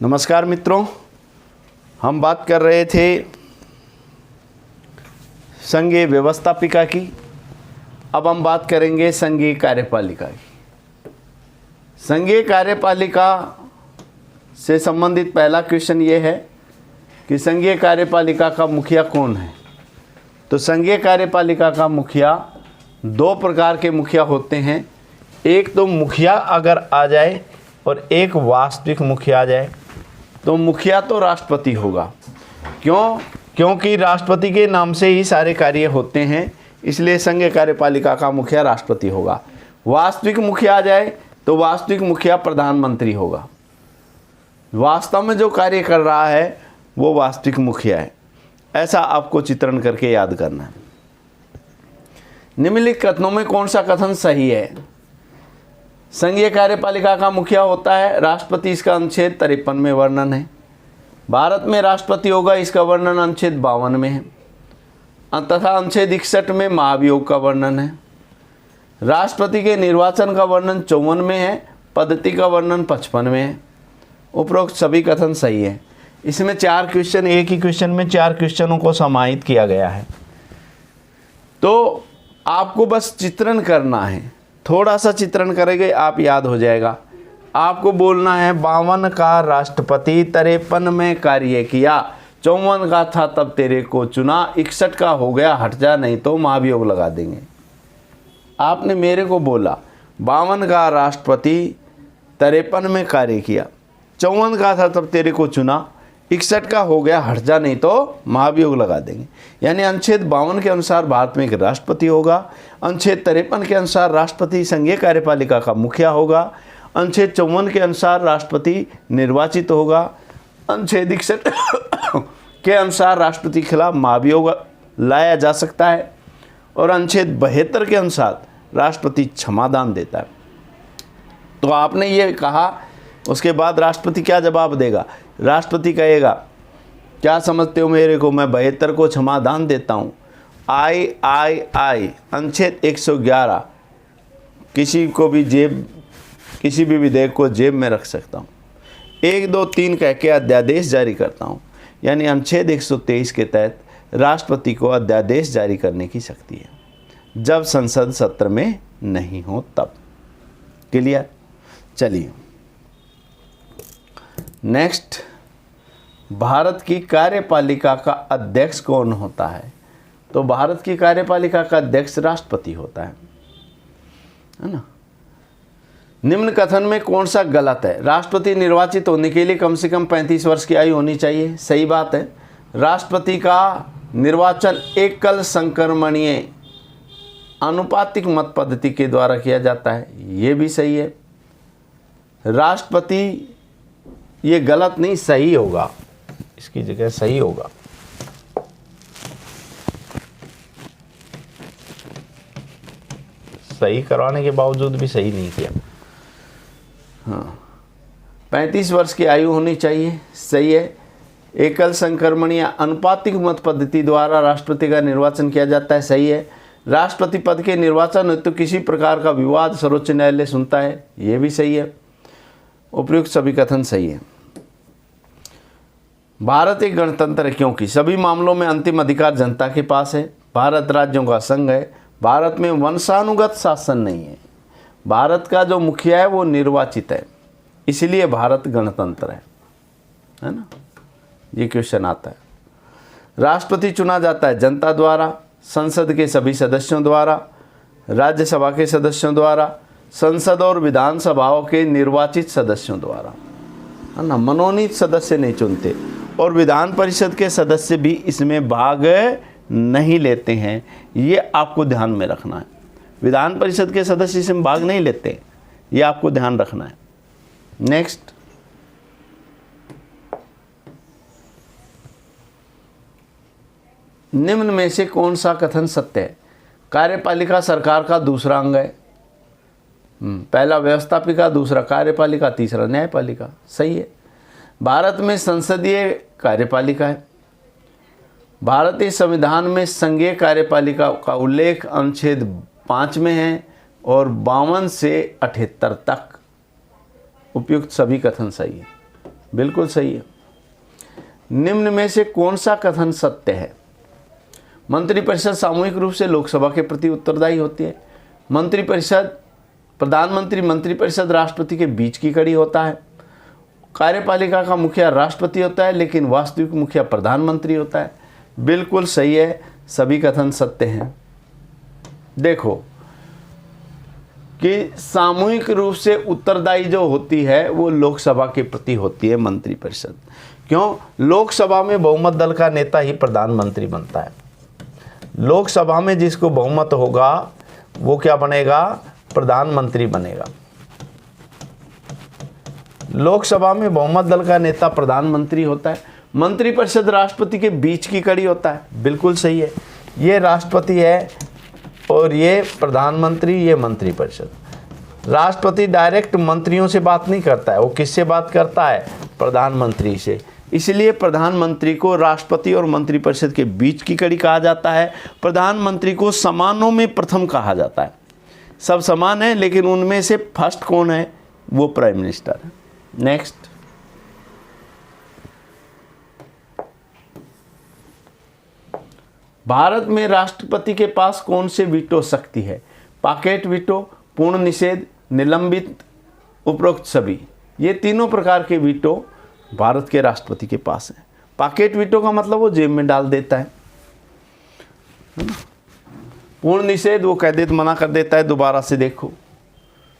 नमस्कार मित्रों, हम बात कर रहे थे संघीय व्यवस्थापिका की। अब हम बात करेंगे संघीय कार्यपालिका की। संघीय कार्यपालिका से संबंधित पहला क्वेश्चन ये है कि संघीय कार्यपालिका का मुखिया कौन है। तो संघीय कार्यपालिका का मुखिया दो प्रकार के मुखिया होते हैं। एक तो मुखिया अगर आ जाए और एक वास्तविक मुखिया आ जाए तो मुखिया तो राष्ट्रपति होगा। क्योंकि राष्ट्रपति के नाम से ही सारे कार्य होते हैं, इसलिए संघीय कार्यपालिका का मुखिया राष्ट्रपति होगा। वास्तविक मुखिया आ जाए तो वास्तविक मुखिया प्रधानमंत्री होगा। वास्तव में जो कार्य कर रहा है वो वास्तविक मुखिया है। ऐसा आपको चित्रण करके याद करना है। निम्नलिखित कथनों में कौन सा कथन सही है? संघीय कार्यपालिका का मुखिया होता है राष्ट्रपति, इसका अनुच्छेद 53 में वर्णन है। भारत में राष्ट्रपति होगा, इसका वर्णन अनुच्छेद 52 में है तथा अनुच्छेद 61 में महाभियोग का वर्णन है। राष्ट्रपति के निर्वाचन का वर्णन 54 में है, पद्धति का वर्णन 55 में है। उपरोक्त सभी कथन सही है। इसमें 4 क्वेश्चन, एक ही क्वेश्चन में 4 क्वेश्चनों को समाहित किया गया है। तो आपको बस चित्रण करना है, थोड़ा सा चित्रण करेंगे आप याद हो जाएगा। आपको बोलना है 52 का राष्ट्रपति, 53 में कार्य किया, 54 का था तब तेरे को चुना, 61 का हो गया हट जा नहीं तो महाभियोग लगा देंगे। आपने मेरे को बोला 52 का राष्ट्रपति, 53 में कार्य किया, 54 का था तब तेरे को चुना, 61 का हो गया हट जा नहीं तो महाभियोग लगा देंगे। यानी अनुच्छेद 52 के अनुसार भारत में एक राष्ट्रपति होगा, अनुच्छेद 53 के अनुसार राष्ट्रपति संघीय कार्यपालिका का मुखिया होगा, अनुच्छेद 54 के अनुसार राष्ट्रपति निर्वाचित होगा, अनुच्छेद 61 के अनुसार राष्ट्रपति के खिलाफ महाभियोग लाया जा सकता है और अनुच्छेद 72 के अनुसार राष्ट्रपति क्षमादान देता है। तो आपने ये कहा, उसके बाद राष्ट्रपति क्या जवाब देगा? राष्ट्रपति कहेगा क्या समझते हो मेरे को, मैं 72 को क्षमादान देता हूँ। आई अनुच्छेद 111 किसी भी विधेयक को जेब में रख सकता हूँ। 1, 2, 3 कह के अध्यादेश जारी करता हूँ। यानी अनुच्छेद 123 के तहत राष्ट्रपति को अध्यादेश जारी करने की शक्ति है, जब संसद सत्र में नहीं हो तब। क्लियर? चलिए नेक्स्ट, भारत की कार्यपालिका का अध्यक्ष कौन होता है? तो भारत की कार्यपालिका का अध्यक्ष राष्ट्रपति होता है ना। निम्न कथन में कौन सा गलत है? राष्ट्रपति निर्वाचित होने के लिए कम से कम 35 वर्ष की आयु होनी चाहिए। सही बात है। राष्ट्रपति का निर्वाचन एकल संक्रमणीय आनुपातिक मत पद्धति के द्वारा किया जाता है, ये भी सही है। राष्ट्रपति, ये गलत नहीं, सही होगा, इसकी जगह सही होगा। सही करवाने के बावजूद भी सही नहीं किया। हाँ, 35 वर्ष की आयु होनी चाहिए, सही है। एकल संक्रमणीय अनुपातिक मत पद्धति द्वारा राष्ट्रपति का निर्वाचन किया जाता है, सही है। राष्ट्रपति पद के निर्वाचन हेतु तो किसी प्रकार का विवाद सर्वोच्च न्यायालय सुनता है, ये भी सही है। उपयुक्त सभी कथन सही है। भारत एक गणतंत्र है क्योंकि सभी मामलों में अंतिम अधिकार जनता के पास है। भारत राज्यों का संघ है। भारत में वंशानुगत शासन नहीं है। भारत का जो मुखिया है वो निर्वाचित है, इसलिए भारत गणतंत्र है ना। ये क्वेश्चन आता है। राष्ट्रपति चुना जाता है जनता द्वारा, संसद के सभी सदस्यों द्वारा, राज्यसभा के सदस्यों द्वारा, संसद और विधानसभाओं के निर्वाचित सदस्यों द्वारा, है ना। मनोनीत सदस्य नहीं चुनते और विधान परिषद के सदस्य भी इसमें भाग नहीं लेते हैं, ये आपको ध्यान में रखना है। विधान परिषद के सदस्य इसमें भाग नहीं लेते, ये आपको ध्यान रखना है। नेक्स्ट, निम्न में से कौन सा कथन सत्य है? कार्यपालिका सरकार का दूसरा अंग है। पहला व्यवस्थापिका, दूसरा कार्यपालिका, तीसरा न्यायपालिका। सही है। भारत में संसदीय कार्यपालिका है। भारतीय संविधान में संघीय कार्यपालिका का उल्लेख अनुच्छेद 5 में है और 52 से 78 तक। उपयुक्त सभी कथन सही है। बिल्कुल सही है। निम्न में से कौन सा कथन सत्य है? मंत्रिपरिषद सामूहिक रूप से लोकसभा के प्रति उत्तरदायी होती है। मंत्रिपरिषद, प्रधानमंत्री मंत्रिपरिषद राष्ट्रपति के बीच की कड़ी होता है। कार्यपालिका का मुखिया राष्ट्रपति होता है, लेकिन वास्तविक मुखिया प्रधानमंत्री होता है। बिल्कुल सही है, सभी कथन सत्य हैं। देखो कि सामूहिक रूप से उत्तरदायी जो होती है वो लोकसभा के प्रति होती है मंत्रिपरिषद। क्यों? लोकसभा में बहुमत दल का नेता ही प्रधानमंत्री बनता है। लोकसभा में जिसको बहुमत होगा वो क्या बनेगा? प्रधानमंत्री बनेगा। लोकसभा में बहुमत दल का नेता प्रधानमंत्री होता है। मंत्रिपरिषद राष्ट्रपति के बीच की कड़ी होता है। बिल्कुल सही है, ये राष्ट्रपति है और ये प्रधानमंत्री, ये मंत्रिपरिषद। राष्ट्रपति डायरेक्ट मंत्रियों से बात नहीं करता है, वो किससे बात करता है? प्रधानमंत्री से। इसलिए प्रधानमंत्री को राष्ट्रपति और मंत्रिपरिषद के बीच की कड़ी कहा जाता है। प्रधानमंत्री को समानों में प्रथम कहा जाता है। सब समान है, लेकिन उनमें से फर्स्ट कौन है? वो प्राइम मिनिस्टर है। नेक्स्ट, भारत में राष्ट्रपति के पास कौन से वीटो शक्ति है? पॉकेट वीटो, पूर्ण निषेध, निलंबित, उपरोक्त सभी। ये तीनों प्रकार के वीटो भारत के राष्ट्रपति के पास है। पॉकेट वीटो का मतलब वो जेब में डाल देता है। पूर्ण निषेध, वो कह देता, मना कर देता है दोबारा से देखो।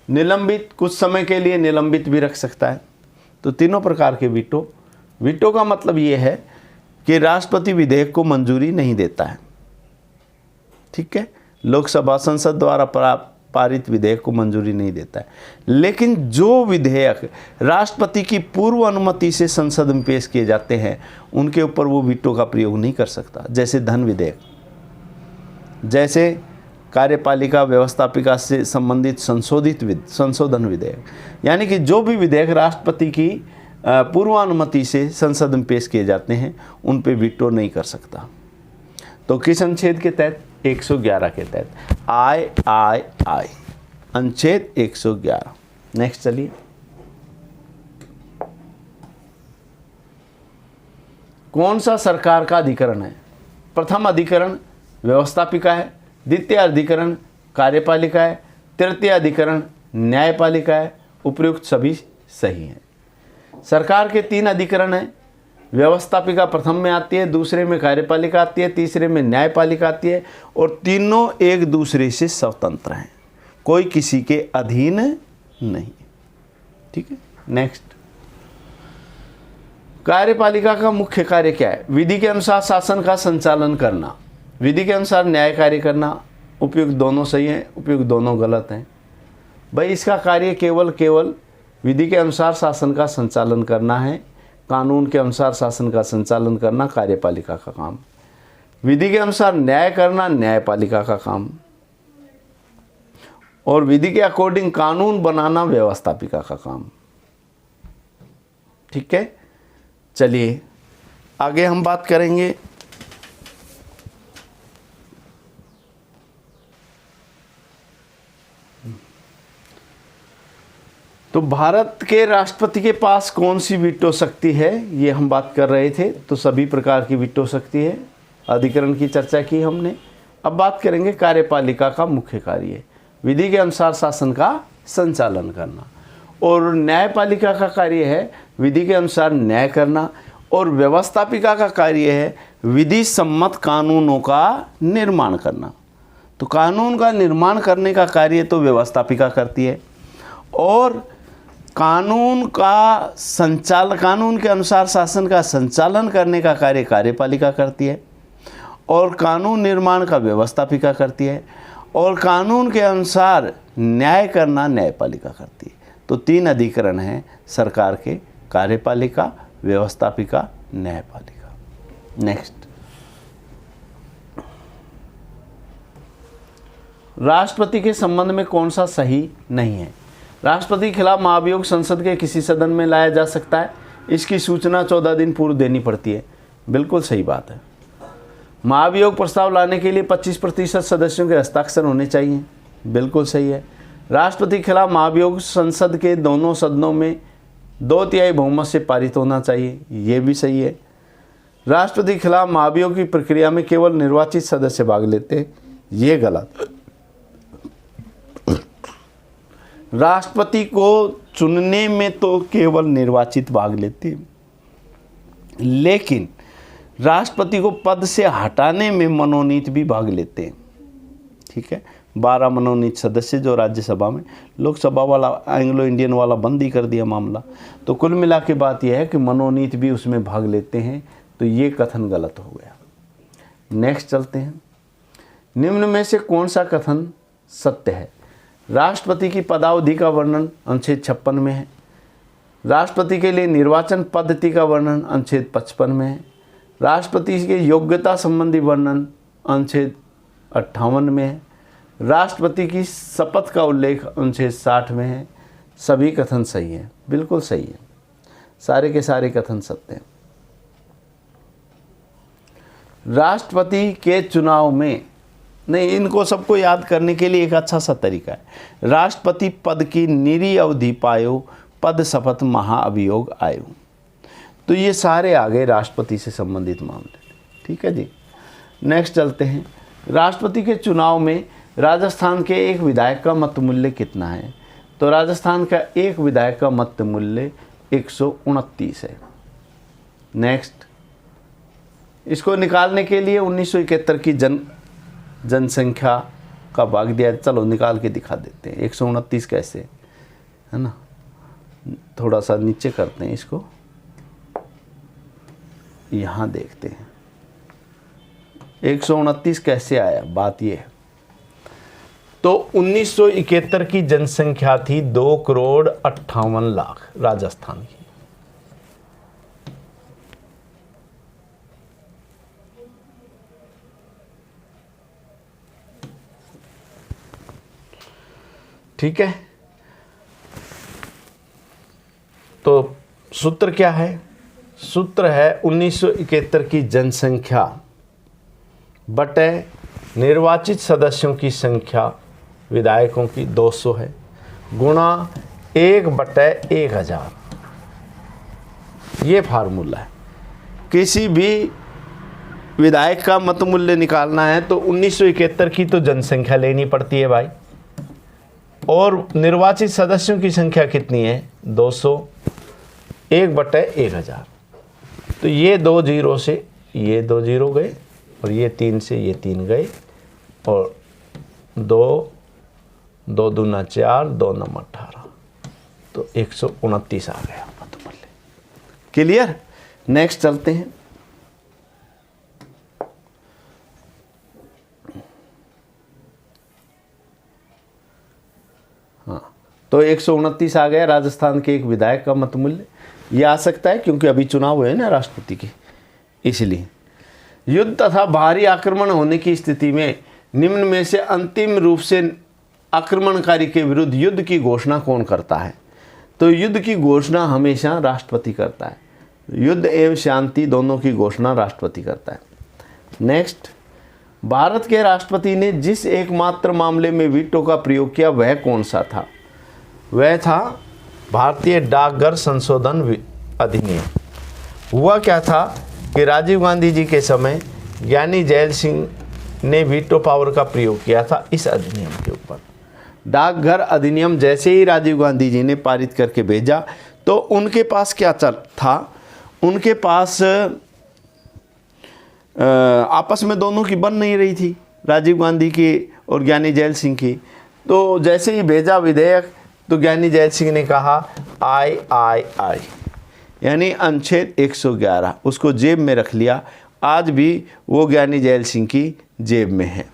निलंबित, कुछ समय के लिए निलंबित भी रख सकता है। तो तीनों प्रकार के वीटो। वीटो का मतलब ये है कि राष्ट्रपति विधेयक को मंजूरी नहीं देता है। ठीक है, लोकसभा संसद द्वारा पारित विधेयक को मंजूरी नहीं देता है। लेकिन जो विधेयक राष्ट्रपति की पूर्व अनुमति से संसद में पेश किए जाते हैं उनके ऊपर वो वीटो का प्रयोग नहीं कर सकता। जैसे धन विधेयक, जैसे कार्यपालिका व्यवस्थापिका से संबंधित संशोधन विधेयक, यानी कि जो भी विधेयक राष्ट्रपति की पूर्वानुमति से संसद में पेश किए जाते हैं उन पे वीटो नहीं कर सकता। तो किस अनुच्छेद के तहत? 111 के तहत। आई अनुच्छेद 111। नेक्स्ट चलिए, कौन सा सरकार का अधिकरण है? प्रथम अधिकरण व्यवस्थापिका है, द्वितीय अधिकरण कार्यपालिका है, तृतीय अधिकरण न्यायपालिका है। उपयुक्त सभी सही हैं। सरकार के 3 अधिकरण हैं। व्यवस्थापिका प्रथम में आती है, दूसरे में कार्यपालिका आती है, तीसरे में न्यायपालिका आती है, और तीनों एक दूसरे से स्वतंत्र हैं, कोई किसी के अधीन नहीं। ठीक है, नेक्स्ट, कार्यपालिका का मुख्य कार्य क्या है? विधि के अनुसार शासन का संचालन करना, विधि के अनुसार न्याय कार्य करना। उपयुक्त दोनों सही हैं, उपयुक्त दोनों गलत हैं। भाई इसका कार्य केवल विधि के अनुसार शासन का संचालन करना है। कानून के अनुसार शासन का संचालन करना कार्यपालिका का काम, विधि के अनुसार न्याय करना न्यायपालिका का काम, और विधि के अकॉर्डिंग कानून बनाना व्यवस्थापिका का काम। ठीक है, चलिए आगे हम बात करेंगे तो भारत के राष्ट्रपति के पास कौन सी वीटो शक्ति है, ये हम बात कर रहे थे। तो सभी प्रकार की वीटो शक्ति है। अधिकरण की चर्चा की हमने। अब बात करेंगे कार्यपालिका का मुख्य कार्य, विधि के अनुसार शासन का संचालन करना, और न्यायपालिका का कार्य है विधि के अनुसार न्याय करना, और व्यवस्थापिका का कार्य है विधि सम्मत कानूनों का निर्माण करना। तो कानून का निर्माण करने का कार्य तो व्यवस्थापिका करती है, और कानून के अनुसार शासन का संचालन करने का कार्य कार्यपालिका करती है, और कानून निर्माण का व्यवस्थापिका करती है, और कानून के अनुसार न्याय करना न्यायपालिका करती है। तो 3 अधिकरण हैं सरकार के, कार्यपालिका, व्यवस्थापिका, न्यायपालिका। नेक्स्ट, राष्ट्रपति के संबंध में कौन सा सही नहीं है? राष्ट्रपति के खिलाफ महाभियोग संसद के किसी सदन में लाया जा सकता है। इसकी सूचना 14 दिन पूर्व देनी पड़ती है। बिल्कुल सही बात है। महाभियोग प्रस्ताव लाने के लिए 25% सदस्यों के हस्ताक्षर होने चाहिए। बिल्कुल सही है। राष्ट्रपति के खिलाफ महाभियोग संसद के दोनों सदनों में 2/3 बहुमत से पारित होना चाहिए, ये भी सही है। राष्ट्रपति के खिलाफ महाभियोग की प्रक्रिया में केवल निर्वाचित सदस्य भाग लेते हैं, ये गलत। राष्ट्रपति को चुनने में तो केवल निर्वाचित भाग लेते हैं, लेकिन राष्ट्रपति को पद से हटाने में मनोनीत भी भाग लेते हैं। ठीक है, 12 मनोनीत सदस्य जो राज्यसभा में, लोकसभा वाला एंग्लो इंडियन वाला बंद ही कर दिया मामला। तो कुल मिला के बात यह है कि मनोनीत भी उसमें भाग लेते हैं, तो ये कथन गलत हो गया। नेक्स्ट चलते हैं, निम्न में से कौन सा कथन सत्य है? राष्ट्रपति की पदावधि का वर्णन अनुच्छेद 56 में है। राष्ट्रपति के लिए निर्वाचन पद्धति का वर्णन अनुच्छेद 55 में है। राष्ट्रपति के योग्यता संबंधी वर्णन अनुच्छेद 58 में है। राष्ट्रपति की शपथ का उल्लेख अनुच्छेद 60 में है। सभी कथन सही हैं, बिल्कुल सही है, सारे के सारे कथन सत्य हैं। राष्ट्रपति के चुनाव में, नहीं, इनको सबको याद करने के लिए एक अच्छा सा तरीका है। राष्ट्रपति पद की निरी अवधि पायो, पद शपथ महाअभियोग आयु। तो ये सारे आ गए राष्ट्रपति से संबंधित मामले। ठीक है जी, नेक्स्ट चलते हैं। राष्ट्रपति के चुनाव में राजस्थान के एक विधायक का मत मूल्य कितना है? तो राजस्थान का एक विधायक का मत मूल्य 129 है। नेक्स्ट, इसको निकालने के लिए 1971 की जनसंख्या का भाग दिया। चलो निकाल के दिखा देते हैं 129 कैसे, है ना। थोड़ा सा नीचे करते हैं इसको, यहाँ देखते हैं 129 कैसे आया। बात ये है, तो 1971 की जनसंख्या थी 2,58,00,000 राजस्थान की। ठीक है, तो सूत्र क्या है? सूत्र है 1971 की जनसंख्या बटे निर्वाचित सदस्यों की संख्या, विधायकों की 200 है, गुणा 1/1000। ये फार्मूला है। किसी भी विधायक का मत मूल्य निकालना है तो 1971 की तो जनसंख्या लेनी पड़ती है भाई, और निर्वाचित सदस्यों की संख्या कितनी है? 200, 1/1000। तो ये 2 जीरो से ये 2 जीरो गए, और ये 3 से ये 3 गए, और 2 दूना 4, 2 9 18, तो 129 आ गया मत मूल्य। क्लियर? नेक्स्ट चलते हैं। हाँ, तो 129 आ गया राजस्थान के एक विधायक का मत मूल्य। ये आ सकता है क्योंकि अभी चुनाव हुए ना राष्ट्रपति के, इसलिए। युद्ध तथा भारी आक्रमण होने की स्थिति में निम्न में से अंतिम रूप से आक्रमणकारी के विरुद्ध युद्ध की घोषणा कौन करता है? तो युद्ध की घोषणा हमेशा राष्ट्रपति करता है। युद्ध एवं शांति दोनों की घोषणा राष्ट्रपति करता है। नेक्स्ट, भारत के राष्ट्रपति ने जिस एकमात्र मामले में वीटो का प्रयोग किया वह कौन सा था? वह था भारतीय डाकघर संशोधन अधिनियम। हुआ क्या था कि राजीव गांधी जी के समय ज्ञानी जैल सिंह ने वीटो पावर का प्रयोग किया था इस अधिनियम के ऊपर। डाकघर अधिनियम जैसे ही राजीव गांधी जी ने पारित करके भेजा, तो उनके पास क्या था? उनके पास आपस में दोनों की बन नहीं रही थी, राजीव गांधी की और ज्ञानी जैल सिंह की। तो जैसे ही भेजा विधेयक, तो ज्ञानी जैल सिंह ने कहा आई, यानी अनुच्छेद 111, उसको जेब में रख लिया। आज भी वो ज्ञानी जैल सिंह की जेब में है।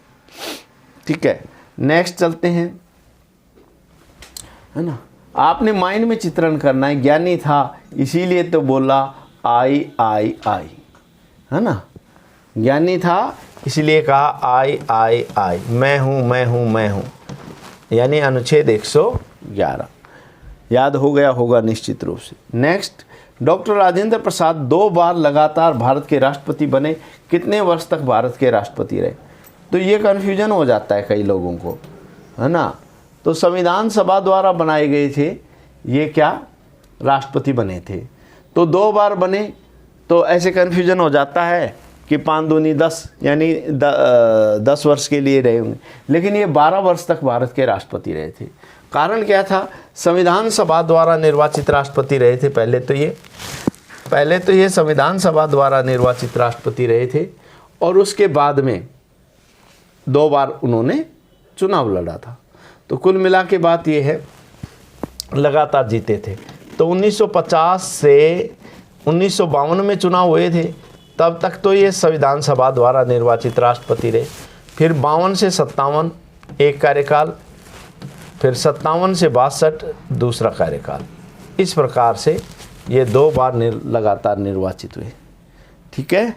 ठीक है, नेक्स्ट चलते हैं, है ना। आपने माइंड में चित्रण करना है। ज्ञानी था इसीलिए तो बोला आई, है ना। ज्ञानी था इसलिए कहा आई, मैं हूँ, यानी अनुच्छेद 111। याद हो गया होगा निश्चित रूप से। नेक्स्ट, डॉक्टर राजेंद्र प्रसाद 2 बार लगातार भारत के राष्ट्रपति बने। कितने वर्ष तक भारत के राष्ट्रपति रहे? तो ये कन्फ्यूजन हो जाता है कई लोगों को, है ना। तो संविधान सभा द्वारा बनाए गए थे ये क्या? राष्ट्रपति बने थे। तो 2 बार बने तो ऐसे कन्फ्यूजन हो जाता है कि 5 दूनी 10 यानी 10 वर्ष के लिए रहे होंगे, लेकिन ये 12 वर्ष तक भारत के राष्ट्रपति रहे थे। कारण क्या था? संविधान सभा द्वारा निर्वाचित राष्ट्रपति रहे थे। पहले तो ये संविधान सभा द्वारा निर्वाचित राष्ट्रपति रहे थे और उसके बाद में 2 बार उन्होंने चुनाव लड़ा था। तो कुल मिला के बात ये है, लगातार जीते थे। तो 1950 से 1952 में चुनाव हुए थे, तब तक तो ये संविधान सभा द्वारा निर्वाचित राष्ट्रपति रहे। फिर 52 से 57 एक कार्यकाल, फिर 57 से 62 दूसरा कार्यकाल। इस प्रकार से ये 2 बार लगातार निर्वाचित हुए। ठीक है,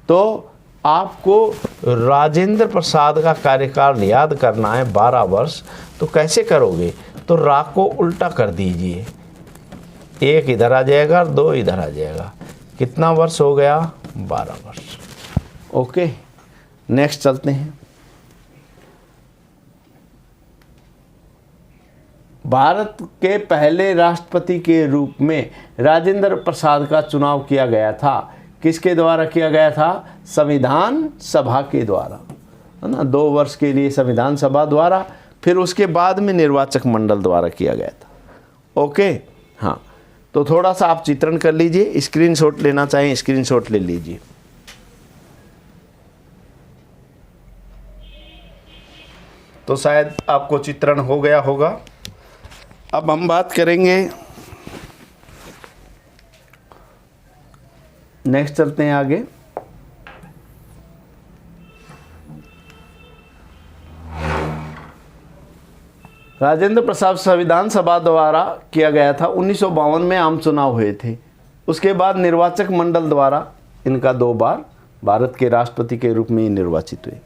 तो आपको राजेंद्र प्रसाद का कार्यकाल याद करना है 12 वर्ष। तो कैसे करोगे? तो रा को उल्टा कर दीजिए, 1 इधर आ जाएगा और 2 इधर आ जाएगा। कितना वर्ष हो गया? 12 वर्ष। ओके, नेक्स्ट चलते हैं। भारत के पहले राष्ट्रपति के रूप में राजेंद्र प्रसाद का चुनाव किया गया था। किसके द्वारा किया गया था? संविधान सभा के द्वारा, है ना। 2 वर्ष के लिए संविधान सभा द्वारा, फिर उसके बाद में निर्वाचक मंडल द्वारा किया गया था। ओके, हाँ। तो थोड़ा सा आप चित्रण कर लीजिए, स्क्रीनशॉट लेना चाहें स्क्रीनशॉट ले लीजिए। तो शायद आपको चित्रण हो गया होगा। अब हम बात करेंगे, नेक्स्ट चलते हैं आगे। राजेंद्र प्रसाद संविधान सभा द्वारा किया गया था। 1952 में आम चुनाव हुए थे। उसके बाद निर्वाचक मंडल द्वारा इनका 2 बार भारत के राष्ट्रपति के रूप में निर्वाचित हुए।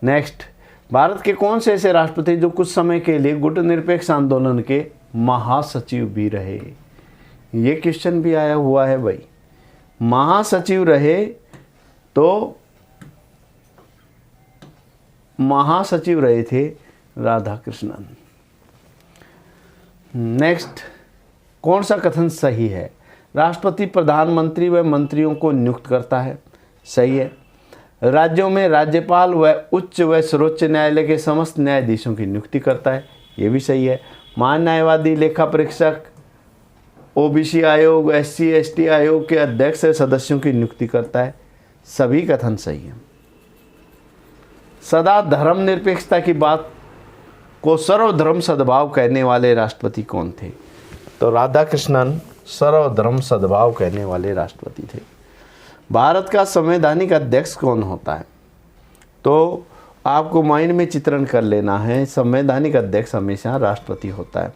नेक्स्ट, भारत के कौन से ऐसे राष्ट्रपति जो कुछ समय के लिए गुटनिरपेक्ष आंदोलन के महासचिव भी रहे? ये क्वेश्चन भी आया हुआ है भाई। महासचिव रहे तो महासचिव रहे थे राधाकृष्णन। नेक्स्ट, कौन सा कथन सही है? राष्ट्रपति प्रधानमंत्री व मंत्रियों को नियुक्त करता है। सही है। राज्यों में राज्यपाल व उच्च व सर्वोच्च न्यायालय के समस्त न्यायाधीशों की नियुक्ति करता है। ये भी सही है। महान न्यायवादी, लेखा परीक्षक, ओबीसी आयोग, SC ST आयोग के अध्यक्ष सदस्यों की नियुक्ति करता है। सभी कथन सही है। सदा धर्मनिरपेक्षता की बात को सर्वधर्म सद्भाव कहने वाले राष्ट्रपति कौन थे? तो राधाकृष्णन सर्वधर्म सद्भाव कहने वाले राष्ट्रपति थे। भारत का संवैधानिक अध्यक्ष कौन होता है? तो आपको माइंड में चित्रण कर लेना है। संवैधानिक अध्यक्ष हमेशा राष्ट्रपति होता है।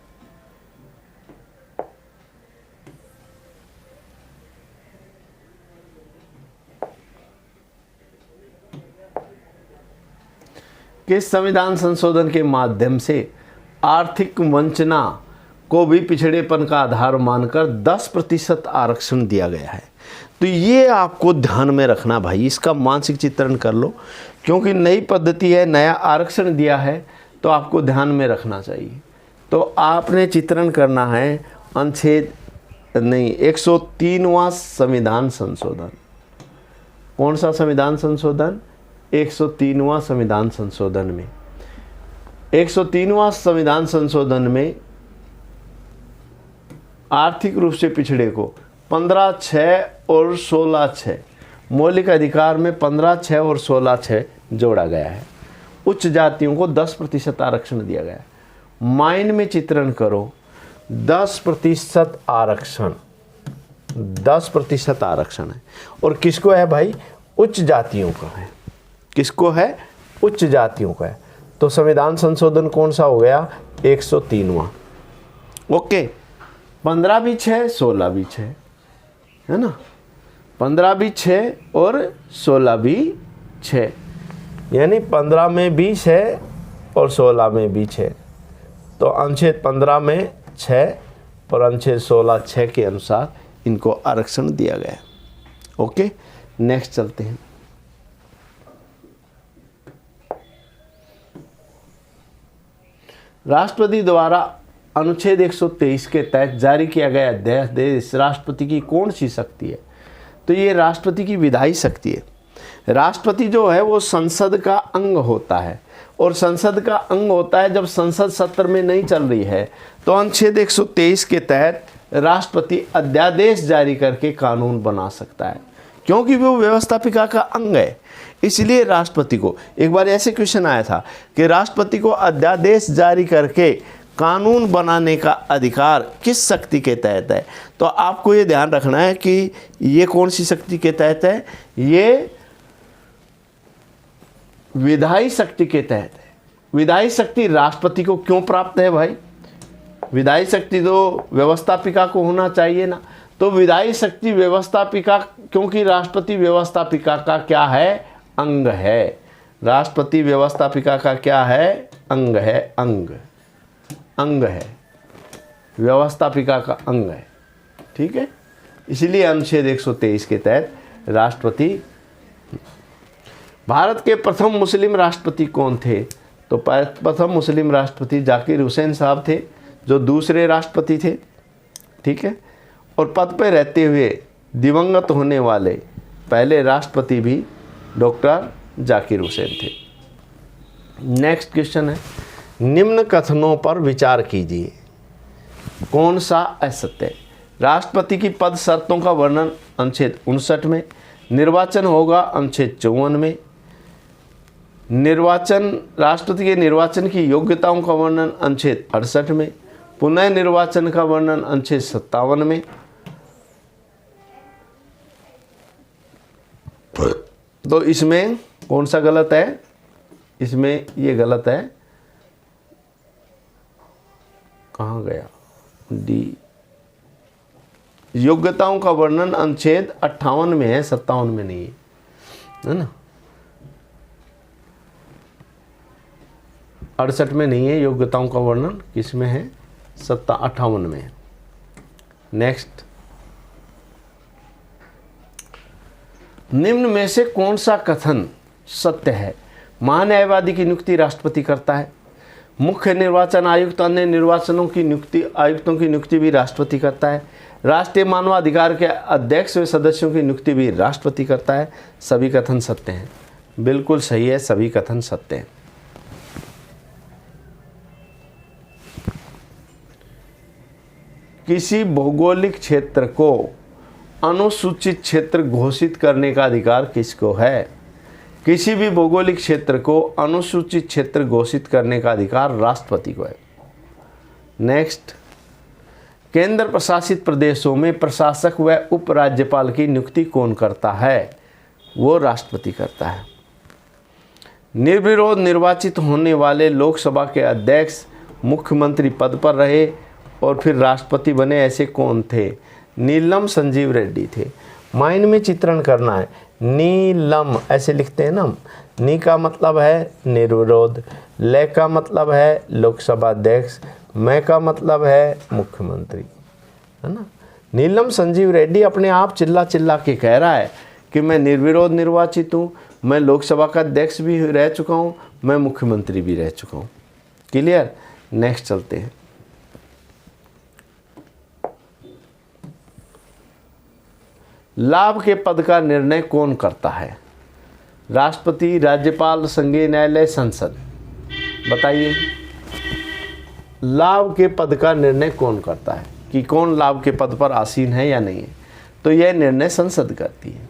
किस संविधान संशोधन के माध्यम से आर्थिक वंचना को भी पिछड़ेपन का आधार मानकर 10% आरक्षण दिया गया है? तो ये आपको ध्यान में रखना भाई, इसका मानसिक चित्रण कर लो, क्योंकि नई पद्धति है, नया आरक्षण दिया है, तो आपको ध्यान में रखना चाहिए। तो आपने चित्रण करना है 103वां संविधान संशोधन। कौन सा संविधान संशोधन? 103वां संविधान संशोधन में 103वां संविधान संशोधन में आर्थिक रूप से पिछड़े को 15(6) और 16(6) मौलिक अधिकार में 15(6) और 16(6) जोड़ा गया है। उच्च जातियों को 10% आरक्षण दिया गया है। माइंड में चित्रण करो, 10% आरक्षण, 10% आरक्षण है। और किसको है भाई? उच्च जातियों का है। किसको है? उच्च जातियों का है। तो संविधान संशोधन कौन सा हो गया? 103वां। ओके, 15 भी 6, 16 भी 6, है ना। 15 भी 6 और 16 भी 6, यानी 15 में भी 6 और 16 में भी 6। तो अनुच्छेद 15 में 6 और अनुच्छेद 16 6 के अनुसार इनको आरक्षण दिया गया है। ओके, नेक्स्ट चलते हैं। राष्ट्रपति द्वारा अनुच्छेद 123 के तहत जारी किया गया अध्यादेश राष्ट्रपति की कौन सी शक्ति है? तो ये राष्ट्रपति की विधायी शक्ति है। राष्ट्रपति जो है वो संसद का अंग होता है, और संसद का अंग होता है जब संसद सत्र में नहीं चल रही है तो अनुच्छेद 123 के तहत राष्ट्रपति अध्यादेश जारी करके कानून बना सकता है, क्योंकि वो व्यवस्थापिका का अंग है। इसलिए राष्ट्रपति को, एक बार ऐसे क्वेश्चन आया था कि राष्ट्रपति को अध्यादेश जारी करके कानून बनाने का अधिकार किस शक्ति के तहत है? तो आपको ये ध्यान रखना है कि ये कौन सी शक्ति के तहत है, ये विधायी शक्ति के तहत है। विधायी शक्ति राष्ट्रपति को क्यों प्राप्त है भाई? विधायी शक्ति तो व्यवस्थापिका को होना चाहिए ना। तो विधायी शक्ति व्यवस्थापिका, क्योंकि राष्ट्रपति व्यवस्थापिका का क्या है? अंग है। राष्ट्रपति व्यवस्थापिका का क्या है? अंग है। अंग है, व्यवस्थापिका का अंग है। ठीक है, इसलिए अनुच्छेद 123 के तहत राष्ट्रपति। भारत के प्रथम मुस्लिम राष्ट्रपति कौन थे? तो प्रथम मुस्लिम राष्ट्रपति जाकिर हुसैन साहब थे, जो दूसरे राष्ट्रपति थे। ठीक है, और पद पर रहते हुए दिवंगत होने वाले पहले राष्ट्रपति भी डॉक्टर जाकिर हुसैन थे। नेक्स्ट क्वेश्चन है, निम्न कथनों पर विचार कीजिए, कौन सा असत्य है? राष्ट्रपति की पद शर्तों का वर्णन अनुच्छेद 59 में, निर्वाचन होगा अनुच्छेद 54 में, निर्वाचन, राष्ट्रपति के निर्वाचन की योग्यताओं का वर्णन अनुच्छेद 68 में, पुनः निर्वाचन का वर्णन अनुच्छेद 57 में। तो इसमें कौन सा गलत है? इसमें ये गलत है, कहाँ गया डी? योग्यताओं का वर्णन अनुच्छेद 58 में है, 57 में नहीं है ना? 68 में नहीं है योग्यताओं का वर्णन, किस में है? 58 में है। नेक्स्ट, निम्न में से कौन सा कथन सत्य है? महान्यायवादी की नियुक्ति राष्ट्रपति करता है, मुख्य निर्वाचन आयुक्त अन्य निर्वाचनों की नियुक्ति, आयुक्तों की नियुक्ति भी राष्ट्रपति करता है, राष्ट्रीय मानवाधिकार के अध्यक्ष व सदस्यों की नियुक्ति भी राष्ट्रपति करता है। सभी कथन सत्य हैं। बिल्कुल सही है, सभी कथन सत्य हैं। किसी भौगोलिक क्षेत्र को अनुसूचित क्षेत्र घोषित करने का अधिकार किसको है? किसी भी भौगोलिक क्षेत्र को अनुसूचित क्षेत्र घोषित करने का अधिकार राष्ट्रपति को है। नेक्स्ट, केंद्र प्रशासित प्रदेशों में प्रशासक व उपराज्यपाल की नियुक्ति कौन करता है? वो राष्ट्रपति करता है। निर्विरोध निर्वाचित होने वाले लोकसभा के अध्यक्ष मुख्यमंत्री पद पर रहे और फिर राष्ट्रपति बने, ऐसे कौन थे? नीलम संजीव रेड्डी थे। माइंड में चित्रण करना है, नीलम ऐसे लिखते हैं ना। नी का मतलब है निर्विरोध, ले का मतलब है लोकसभा अध्यक्ष, मैं का मतलब है मुख्यमंत्री, है ना। नीलम संजीव रेड्डी अपने आप चिल्ला चिल्ला के कह रहा है कि मैं निर्विरोध निर्वाचित हूँ, मैं लोकसभा का अध्यक्ष भी रह चुका हूँ, मैं मुख्यमंत्री भी रह चुका हूँ। क्लियर? नेक्स्ट चलते हैं। लाभ के पद का निर्णय कौन करता है? राष्ट्रपति, राज्यपाल, संघीय न्यायालय, संसद। बताइए, लाभ के पद का निर्णय कौन करता है कि कौन लाभ के पद पर आसीन है या नहीं है? तो यह निर्णय संसद करती है।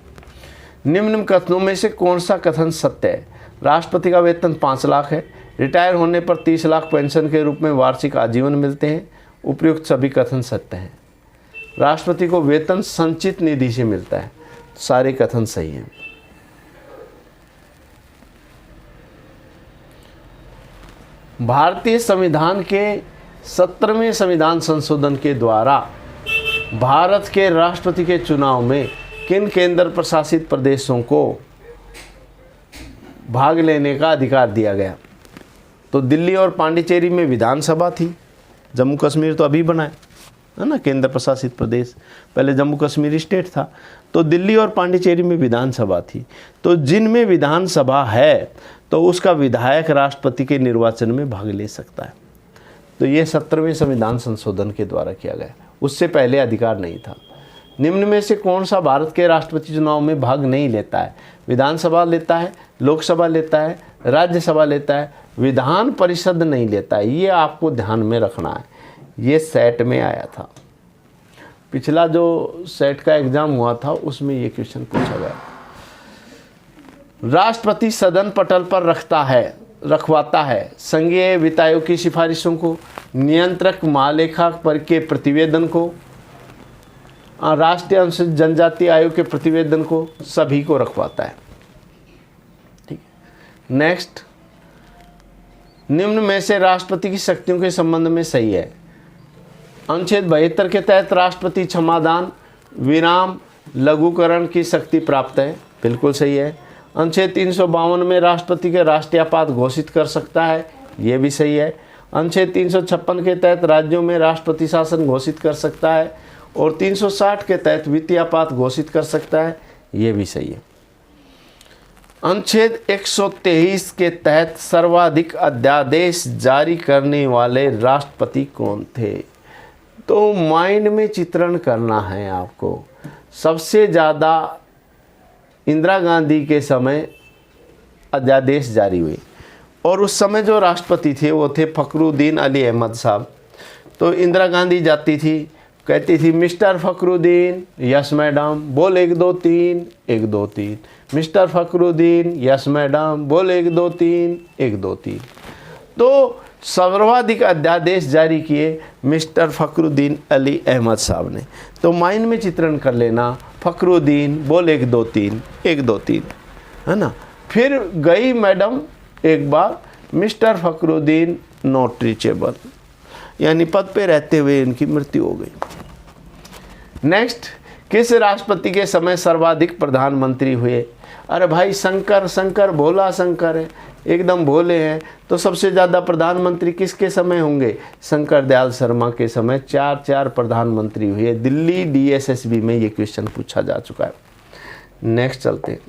निम्न कथनों में से कौन सा कथन सत्य है? राष्ट्रपति का वेतन 5 लाख है, रिटायर होने पर 30 लाख पेंशन के रूप में वार्षिक आजीवन मिलते हैं। उपयुक्त सभी कथन सत्य हैं। राष्ट्रपति को वेतन संचित निधि से मिलता है। सारे कथन सही हैं। भारतीय संविधान के 17वें संविधान संशोधन के द्वारा भारत के राष्ट्रपति के चुनाव में किन केंद्र प्रशासित प्रदेशों को भाग लेने का अधिकार दिया गया? तो दिल्ली और पांडिचेरी में विधानसभा थी। जम्मू कश्मीर तो अभी बना है ना केंद्र प्रशासित प्रदेश, पहले जम्मू कश्मीर स्टेट था। तो दिल्ली और पांडिचेरी में विधानसभा थी। तो जिनमें विधानसभा है तो उसका विधायक राष्ट्रपति के निर्वाचन में भाग ले सकता है। तो ये 17वें संविधान संशोधन के द्वारा किया गया, उससे पहले अधिकार नहीं था। निम्न में से कौन सा भारत के राष्ट्रपति चुनाव में भाग नहीं लेता है? विधानसभा लेता है, लोकसभा लेता है, राज्यसभा लेता है, विधान परिषद नहीं लेता है। ये आपको ध्यान में रखना है, ये सेट में आया था। पिछला जो सेट का एग्जाम हुआ था उसमें ये क्वेश्चन पूछा गया। राष्ट्रपति सदन पटल पर रखवाता है संघीय वित्त आयोग की सिफारिशों को, नियंत्रक महालेखा पर के प्रतिवेदन को, राष्ट्रीय अनुसूचित जनजाति आयोग के प्रतिवेदन को, सभी को रखवाता है। ठीक है। नेक्स्ट, निम्न में से राष्ट्रपति की शक्तियों के संबंध में सही है? अनुच्छेद 72 के तहत राष्ट्रपति क्षमादान, विराम, लघुकरण की शक्ति प्राप्त है, बिल्कुल सही है। अनुच्छेद 352 में राष्ट्रपति के राष्ट्रीय आपात घोषित कर सकता है, ये भी सही है। अनुच्छेद 356 के तहत राज्यों में राष्ट्रपति शासन घोषित कर सकता है और 360 के तहत वित्तीय आपात घोषित कर सकता है, ये भी सही है। अनुच्छेद 123 के तहत सर्वाधिक अध्यादेश जारी करने वाले राष्ट्रपति कौन थे? तो माइंड में चित्रण करना है आपको। सबसे ज़्यादा इंदिरा गांधी के समय अध्यादेश जारी हुए और उस समय जो राष्ट्रपति थे वो थे फखरुद्दीन अली अहमद साहब। तो इंदिरा गांधी जाती थी, कहती थी मिस्टर फखरुद्दीन, यस मैडम, बोल 1 2 3 1 2 3, मिस्टर फखरुद्दीन, यस मैडम, बोल 1 2 3 1 2 3। तो सर्वाधिक अध्यादेश जारी किए मिस्टर फखरुद्दीन अली अहमद साहब ने। तो माइंड में चित्रण कर लेना, फखरुद्दीन, बोल 1 2 3 1 2 3, है ना। फिर गई मैडम एक बार, मिस्टर फखरुद्दीन नॉट रीचेबल, यानी पद पे रहते हुए इनकी मृत्यु हो गई। नेक्स्ट, किस राष्ट्रपति के समय सर्वाधिक प्रधानमंत्री हुए? अरे भाई शंकर भोला शंकर है, एकदम भोले हैं। तो सबसे ज़्यादा प्रधानमंत्री किसके समय होंगे? शंकर दयाल शर्मा के समय 4 प्रधानमंत्री हुए। दिल्ली DSSB में ये क्वेश्चन पूछा जा चुका है। नेक्स्ट चलते हैं।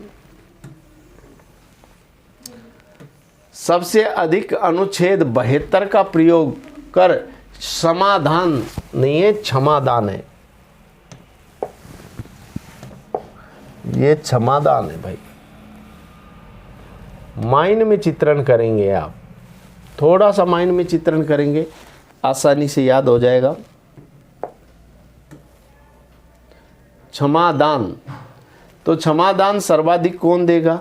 सबसे अधिक अनुच्छेद 72 का प्रयोग कर समाधान नहीं है, क्षमादान है। ये क्षमादान है भाई। माइंड में चित्रण करेंगे आप, थोड़ा सा माइंड में चित्रण करेंगे, आसानी से याद हो जाएगा। क्षमादान, तो क्षमादान सर्वाधिक कौन देगा?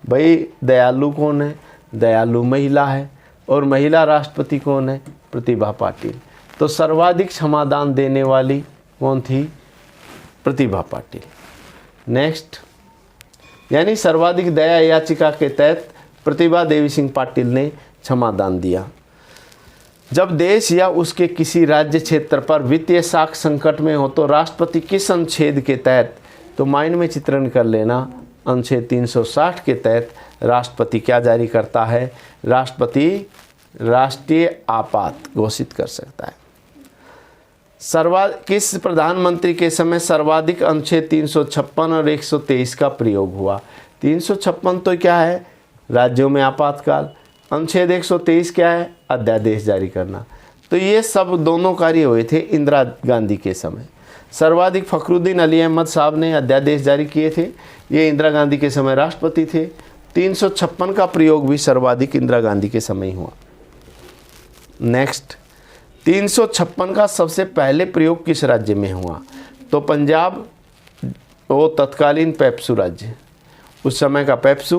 भाई दयालु कौन है? दयालु महिला है। और महिला राष्ट्रपति कौन है? प्रतिभा पाटिल। तो सर्वाधिक क्षमादान देने वाली कौन थी? प्रतिभा पाटिल। नेक्स्ट, यानी सर्वाधिक दया याचिका के तहत प्रतिभा देवी सिंह पाटिल ने क्षमादान दिया। जब देश या उसके किसी राज्य क्षेत्र पर वित्तीय साख संकट में हो तो राष्ट्रपति किस अनुच्छेद के तहत? तो माइंड में चित्रण कर लेना, अनुच्छेद 360 के तहत राष्ट्रपति क्या जारी करता है? राष्ट्रपति राष्ट्रीय आपात घोषित कर सकता है। किस प्रधानमंत्री के समय सर्वाधिक अनुच्छेद 356 और 123 का प्रयोग हुआ? 356 तो क्या है? राज्यों में आपातकाल। अनुच्छेद 123 क्या है? अध्यादेश जारी करना। तो ये सब दोनों कार्य हुए थे इंदिरा गांधी के समय। सर्वाधिक फखरुद्दीन अली अहमद साहब ने अध्यादेश जारी किए थे, ये इंदिरा गांधी के समय राष्ट्रपति थे। 356 का प्रयोग भी सर्वाधिक इंदिरा गांधी के समय हुआ। नेक्स्ट, 356 का सबसे पहले प्रयोग किस राज्य में हुआ? तो पंजाब, वो तत्कालीन पेप्सू राज्य, उस समय का पेप्सू,